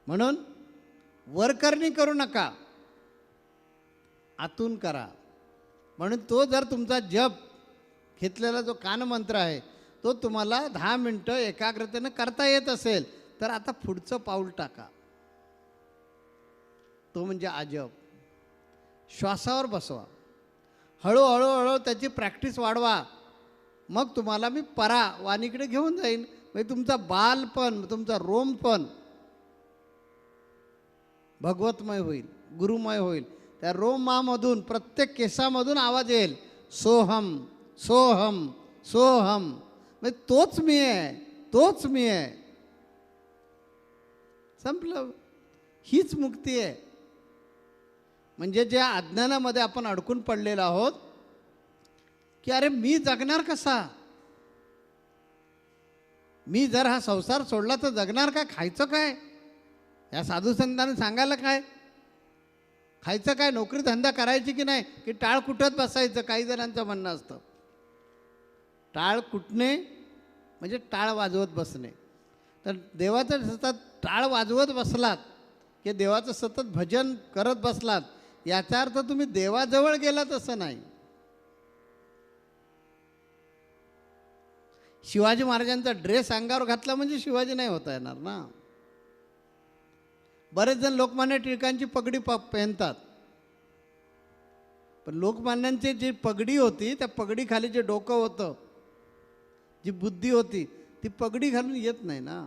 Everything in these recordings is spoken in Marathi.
म्हणून वरकरणी करू नका, आतून करा. म्हणून तो जर तुमचा जप घेतलेला जो कानमंत्र आहे तो तुम्हाला 10 मिनटं एकाग्रतेनं करता येत असेल तर आता पुढचं पाऊल टाका. तो म्हणजे आजप. श्वासावर बसवा, हळूहळू हळू त्याची प्रॅक्टिस वाढवा. मग तुम्हाला मी परा वाणीकडे घेऊन जाईन. म्हणजे तुमचा बालपण, तुमचा रोमपण भगवतमय होईल, गुरुमय होईल. त्या रोमामधून, प्रत्येक केसामधून आवाज येईल, सोहम सोहम सोहम. म्हणजे तोच मी आहे, तोच मी आहे. संपलं. हीच मुक्ती आहे. म्हणजे ज्या अज्ञानामध्ये आपण अडकून पडलेलो आहोत की अरे मी जगणार कसा, मी जर हा संसार सोडला तर जगणार काय, खायचं काय, या साधू संतांनी सांगायला काय, खायचं काय, नोकरी धंदा करायची की नाही, की टाळ कुटत बसायचं. काही जणांचं म्हणणं असतं टाळ कुटणे म्हणजे टाळ वाजवत बसणे. तर देवाचं सतत टाळ वाजवत बसलात की देवाचं सतत भजन करत बसलात, याचा अर्थ तुम्ही देवाजवळ गेलात असं नाही. शिवाजी महाराजांचा ड्रेस अंगावर घातला म्हणजे शिवाजी नाही होता येणार ना. बरेच जण लोकमान्य टिळकांची पगडी पेहनतात, पण लोकमान्यांची जी पगडी होती त्या पगडीखाली जे डोकं होतं, जी बुद्धी होती, ती पगडी घालून येत नाही ना.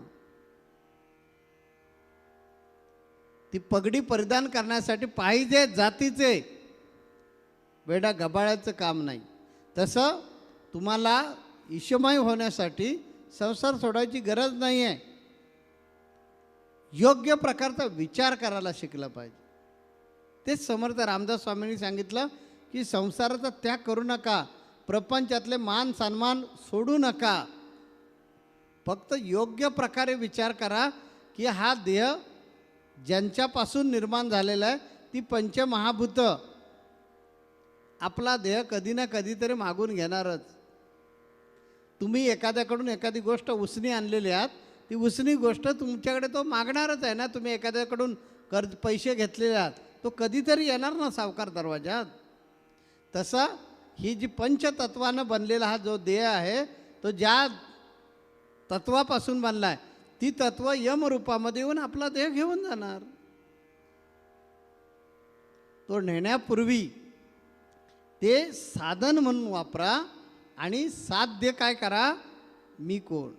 ती पगडी परिधान करण्यासाठी पाहिजे जातीचे वेडा गबाळाचं काम नाही. तसं तुम्हाला ईशमय होण्यासाठी संसार सोडायची गरज नाही आहे. योग्य प्रकारचा विचार करायला शिकला पाहिजे. तेच समर्थ रामदास स्वामींनी सांगितलं की संसाराचा त्याग करू नका, प्रपंचातले मान सन्मान सोडू नका. फक्त योग्य प्रकारे विचार करा की हा देह ज्यांच्यापासून निर्माण झालेला आहे, ती पंचमहाभूतं आपला देह कधी ना कधीतरी मागून घेणारच. तुम्ही एखाद्याकडून एखादी गोष्ट उसनी आणलेली आहात, ती उसनी गोष्ट तुमच्याकडे तो मागणारच आहे ना. तुम्ही एखाद्याकडून पैसे घेतलेले आहात, तो कधीतरी येणार ना सावकार दरवाजात. तसं ही जी पंचतत्वानं बनलेला हा जो देह आहे, तो ज्या तत्वापासून बनला आहे, ती तत्व यमरूपामध्ये येऊन आपला देह घेऊन जाणार. तो नेण्यापूर्वी ते साधन म्हणून वापरा आणि साध्य काय करा, मी कोण.